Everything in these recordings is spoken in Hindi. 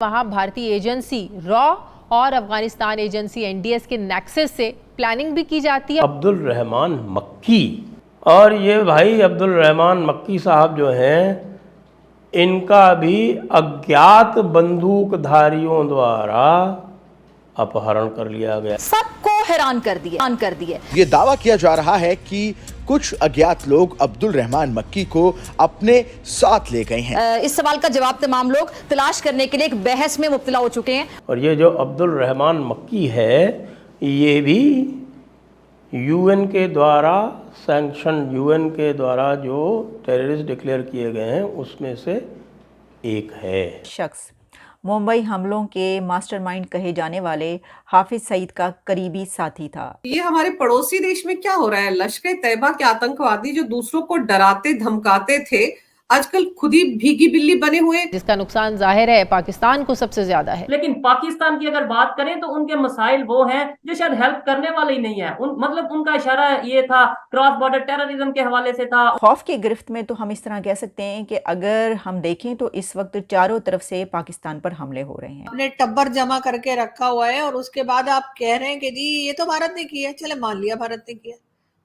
वहां भारतीय एजेंसी रॉ और अफगानिस्तान एजेंसी एनडीएस के नेक्सस से प्लानिंग भी की जाती है। अब्दुल रहमान मक्की, और ये भाई अब्दुल रहमान मक्की साहब जो हैं, इनका भी अज्ञात बंदूकधारियों द्वारा अपहरण कर लिया गया। सबको हैरान कर दिए। ये दावा किया जा रहा है कि कुछ अज्ञात लोग अब्दुल रहमान मक्की को अपने साथ ले गए हैं। इस सवाल का जवाब तमाम लोग तलाश करने के लिए एक बहस में मुब्तला हो चुके हैं। और ये जो अब्दुल रहमान मक्की है, ये भी यूएन के द्वारा सैंक्शन, यूएन के द्वारा जो टेररिस्ट डिक्लेयर किए गए हैं उसमें से एक है। शख्स मुंबई हमलों के मास्टरमाइंड कहे जाने वाले हाफिज सईद का करीबी साथी था। ये हमारे पड़ोसी देश में क्या हो रहा है? लश्कर तैयबा के आतंकवादी जो दूसरों को डराते धमकाते थे, आजकल खुद ही भीगी बिल्ली बने हुए, जिसका नुकसान जाहिर है पाकिस्तान को सबसे ज्यादा है। लेकिन पाकिस्तान की अगर बात करें तो उनके मसाइल वो हैं जो शायद हेल्प करने वाले ही नहीं है। मतलब उनका इशारा ये था, क्रॉस बॉर्डर टेररिज्म के हवाले से था। खौफ की गिरफ्त में तो हम इस तरह कह सकते हैं कि अगर हम देखें तो इस वक्त चारों तरफ से पाकिस्तान पर हमले हो रहे हैं। अपने टब्बर जमा करके रखा हुआ है और उसके बाद आप कह रहे हैं कि जी ये तो भारत ने किया, चले मान लिया भारत ने किया,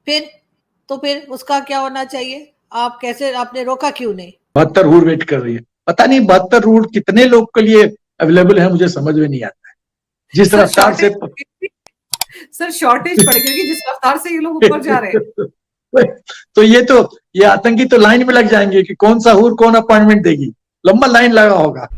फिर उसका क्या होना चाहिए? आप कैसे, आपने रोका क्यों नहीं? 72 रूट वेट कर रही है। पता नहीं 72 रूट कितने लोग के लिए अवेलेबल है, मुझे समझ में नहीं आता है। जिस रफ्तार से सर शॉर्टेज पड़ गई जिस रफ्तार से ये लोग ऊपर जा रहे हैं। तो ये आतंकी तो लाइन में लग जाएंगे कि कौन सा हूर कौन अपॉइंटमेंट देगी, लंबा लाइन लगा होगा।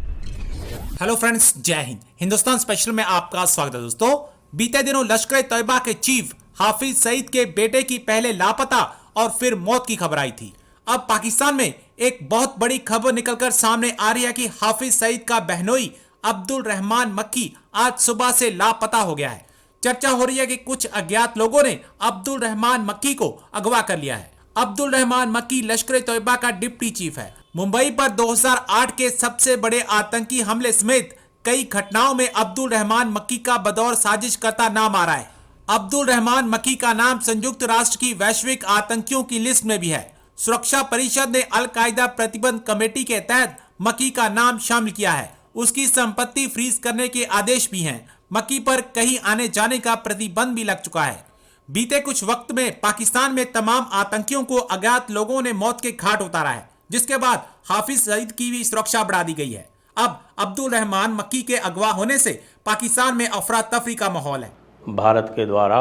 हेलो फ्रेंड्स, जय हिंद। हिंदुस्तान स्पेशल में आपका स्वागत है। दोस्तों, बीते दिनों लश्कर तैयबा के चीफ हाफिज सईद के बेटे की पहले लापता और फिर मौत की खबर आई थी। अब पाकिस्तान में एक बहुत बड़ी खबर निकलकर सामने आ रही है कि हाफिज सईद का बहनोई अब्दुल रहमान मक्की आज सुबह से लापता हो गया है। चर्चा हो रही है कि कुछ अज्ञात लोगों ने अब्दुल रहमान मक्की को अगवा कर लिया है। अब्दुल रहमान मक्की लश्कर तैयबा का डिप्टी चीफ है। मुंबई पर 2008 के सबसे बड़े आतंकी हमले समेत कई घटनाओं में अब्दुल रहमान मक्की का बदौर साजिश करता नाम आ रहा है। अब्दुल रहमान मक्की का नाम संयुक्त राष्ट्र की वैश्विक आतंकियों की लिस्ट में भी है। सुरक्षा परिषद ने अल कायदा प्रतिबंध कमेटी के तहत मक्की का नाम शामिल किया है। उसकी संपत्ति फ्रीज करने के आदेश भी हैं। मक्की पर कहीं आने जाने का प्रतिबंध भी लग चुका है। बीते कुछ वक्त में पाकिस्तान में तमाम आतंकियों को अज्ञात लोगों ने मौत के घाट उतारा है, जिसके बाद हाफिज सईद की भी सुरक्षा बढ़ा दी गई है। अब अब्दुल रहमान मक्की के अगवा होने से पाकिस्तान में अफरा तफरी का माहौल है। भारत के द्वारा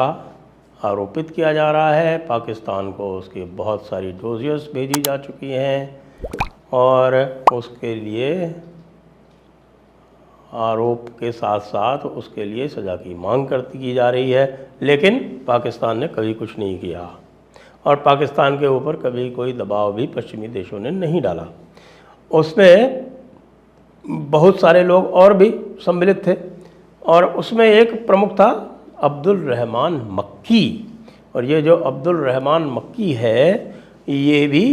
आरोपित किया जा रहा है, पाकिस्तान को उसकी बहुत सारी डोजियर्स भेजी जा चुकी हैं और उसके लिए आरोप के साथ साथ उसके लिए सज़ा की मांग की जा रही है। लेकिन पाकिस्तान ने कभी कुछ नहीं किया और पाकिस्तान के ऊपर कभी कोई दबाव भी पश्चिमी देशों ने नहीं डाला। उसमें बहुत सारे लोग और भी सम्मिलित थे और उसमें एक प्रमुख था अब्दुल रहमान मक्की। और ये जो अब्दुल रहमान मक्की है, ये भी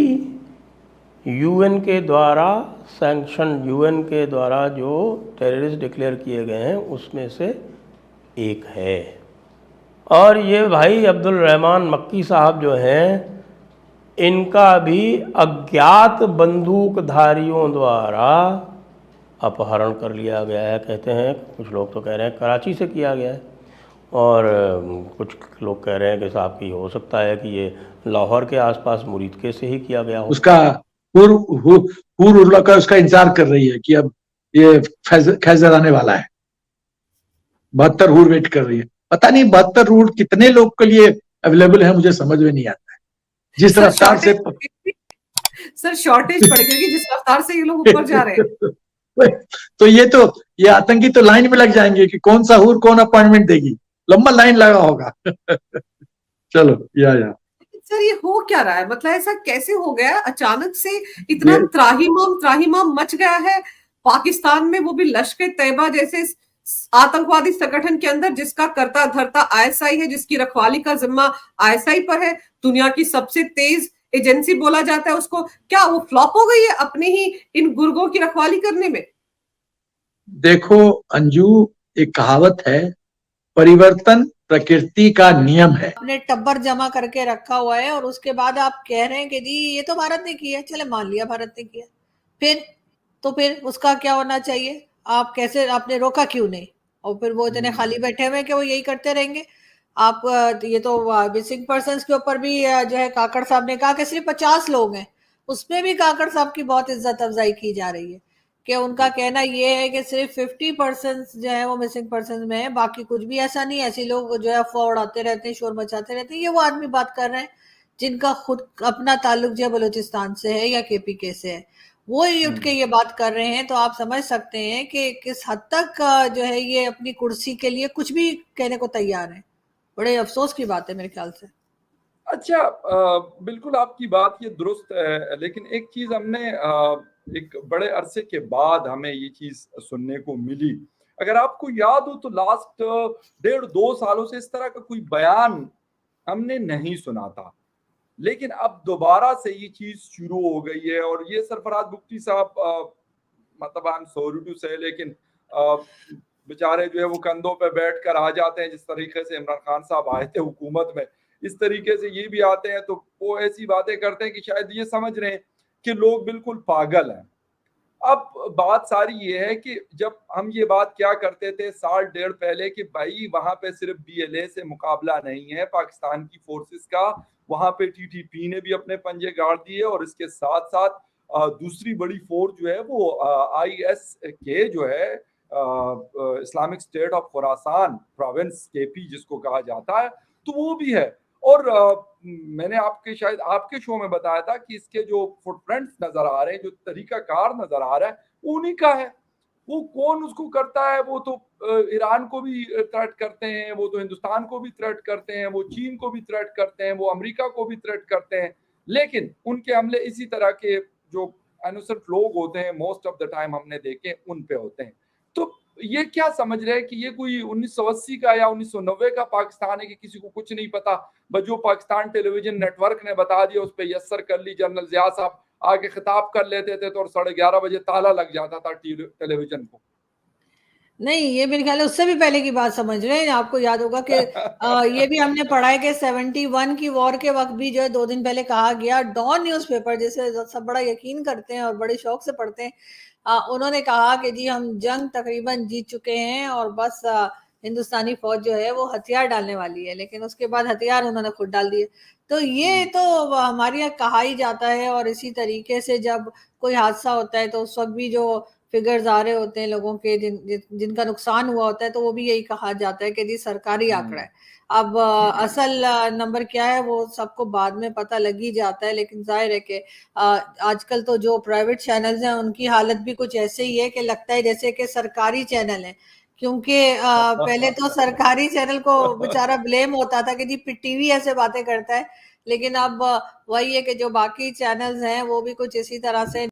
यूएन के द्वारा सैंक्शन, यूएन के द्वारा जो टेररिस्ट डिक्लेयर किए गए हैं उसमें से एक है। और ये भाई अब्दुल रहमान मक्की साहब जो हैं, इनका भी अज्ञात बंदूकधारियों द्वारा अपहरण कर लिया गया है। कहते हैं, कुछ लोग तो कह रहे हैं कराची से किया गया है और कुछ लोग कह रहे हैं कि साहब की हो सकता है कि ये लाहौर के आसपास मुरीदके से ही किया गया हो। उसका पूर्व का उसका इंतजार कर रही है कि अब ये खैजर आने वाला है। 72 रूट वेट कर रही है। पता नहीं 72 रूट कितने लोग के लिए अवेलेबल है, मुझे समझ में नहीं आता है। जिस रफ्तार से सर शॉर्टेज पड़ गई जिस रफ्तार से ये लोग ऊपर जा रहे हैं। तो ये आतंकी तो लाइन में लग जाएंगे कि कौन सा हूर कौन अपॉइंटमेंट देगी, लंबा लाइन लगा होगा। चलो या सर ये हो क्या रहा है? मतलब ऐसा कैसे हो गया अचानक से? इतना त्राहिमाम मच गया है पाकिस्तान में, वो भी लश्कर तैयबा जैसे आतंकवादी संगठन के अंदर, जिसका करता धरता आईएसआई है, जिसकी रखवाली का जिम्मा आईएसआई पर है। दुनिया की सबसे तेज एजेंसी बोला जाता है उसको। क्या वो फ्लॉप हो गई है अपने ही इन गुर्गों की रखवाली करने में? देखो अंजू, एक कहावत है, परिवर्तन प्रकृति का नियम है। अपने टब्बर जमा करके रखा हुआ है और उसके बाद आप कह रहे हैं कि जी ये तो भारत ने किया, चले मान लिया भारत ने किया, फिर उसका क्या होना चाहिए? आप कैसे, आपने रोका क्यों नहीं? और फिर वो इतने खाली बैठे हुए हैं कि वो यही करते रहेंगे। आप ये तो मिसिंग पर्सन्स के ऊपर भी जो है काकड़ साहब ने कहा कि सिर्फ 50 लोग हैं, उसमें भी काकड़ साहब की बहुत इज्जत अफजाई की जा रही है कि उनका कहना ये है कि सिर्फ 50% जो है वो मिसिंग पर्सन में है, बाकी कुछ भी ऐसा नहीं है। ऐसे लोग जो है अफवाह उड़ाते रहते हैं, शोर मचाते रहते हैं। ये वो आदमी बात कर रहे हैं जिनका खुद अपना ताल्लुक जो है बलूचिस्तान से है या केपीके से है, वो ही उठ के ये बात कर रहे हैं। तो आप समझ सकते हैं कि किस हद तक जो है ये अपनी कुर्सी के लिए कुछ भी कहने को तैयार है। बड़े अफसोस की बात है मेरे ख्याल से। अच्छा, बिल्कुल आपकी बात ये दुरुस्त है, लेकिन एक चीज हमने एक बड़े अरसे के बाद हमें ये चीज सुनने को मिली। अगर आपको याद हो तो लास्ट 1.5-2 सालों से इस तरह का कोई बयान हमने नहीं सुना था, लेकिन अब दोबारा से ये चीज शुरू हो गई है। और ये सरफराज बुख्ती साहब, मतलब आई एम सॉरी टू से, लेकिन बेचारे जो है वो कंधों पे बैठ कर आ जाते हैं। जिस तरीके से इमरान खान साहब आए थे हुकूमत में, इस तरीके से ये भी आते हैं, तो वो ऐसी बातें करते हैं कि शायद ये समझ रहे हैं कि लोग बिल्कुल पागल हैं। अब बात सारी ये है कि जब हम ये बात क्या करते थे 1.5 साल पहले कि भाई वहां पे सिर्फ BLA से मुकाबला नहीं है पाकिस्तान की फोर्सेस का, वहां पे TTP ने भी अपने पंजे गाड़ दिए, और इसके साथ साथ दूसरी बड़ी फोर्स जो है वो ISK जो है, Islamic state of Khorasan province KP जिसको कहा जाता है, तो वो भी है। और मैंने शायद आपके शो में बताया था कि इसके जो फुटप्रिंट्स नजर आ रहे हैं, जो तरीकाकार नजर आ रहा है, उन्हीं का है। वो कौन उसको करता है? वो तो ईरान को भी थ्रेट करते हैं, वो तो हिंदुस्तान को भी थ्रेट करते हैं, वो चीन को भी थ्रेट करते हैं, वो अमेरिका को भी थ्रेट करते हैं, लेकिन उनके हमले इसी तरह के जो इनोसेंट लोग होते हैं मोस्ट ऑफ द टाइम हमने देखे उन पे होते हैं। तो ये क्या समझ रहे हैं कि ये कोई 1980 का या 1990 का पाकिस्तान है कि किसी को कुछ नहीं पता, बस जो पाकिस्तान टेलीविजन नेटवर्क ने बता दिया उस पर यस्सर कर ली। जनरल जिया साहब आके खिताब कर लेते थे तो और 11:30 बजे ताला लग जाता था टेलीविजन को। नहीं, ये मेरे ख्याल है उससे भी पहले की बात समझ रहे हैं। आपको याद होगा कि ये भी हमने पढ़ा है कि 71 की वॉर के वक्त भी जो है 2 दिन पहले कहा गया, डॉन न्यूज़पेपर जिसे सब बड़ा यकीन करते हैं और बड़े शौक से पढ़ते हैं, उन्होंने कहा कि जी हम जंग तकरीबन जीत चुके हैं और बस हिंदुस्तानी फौज जो है वो हथियार डालने वाली है, लेकिन उसके बाद हथियार उन्होंने खुद डाल दिए। तो ये तो हमारे यहाँ कहा ही जाता है। और इसी तरीके से जब कोई हादसा होता है तो उस वक्त भी जो फिगर्स आ रहे होते हैं लोगों के जिनका नुकसान हुआ होता है, तो वो भी यही कहा जाता है कि जी सरकारी आंकड़ा है। अब असल नंबर क्या है वो सबको बाद में पता लग ही जाता है, लेकिन जाहिर है कि आजकल तो जो प्राइवेट चैनल्स हैं उनकी हालत भी कुछ ऐसे ही है कि लगता है जैसे कि सरकारी चैनल है, क्योंकि पहले तो सरकारी चैनल को बेचारा ब्लेम होता था कि जी टीवी ऐसे बातें करता है, लेकिन अब वही है कि जो बाकी चैनल्स हैं वो भी कुछ इसी तरह से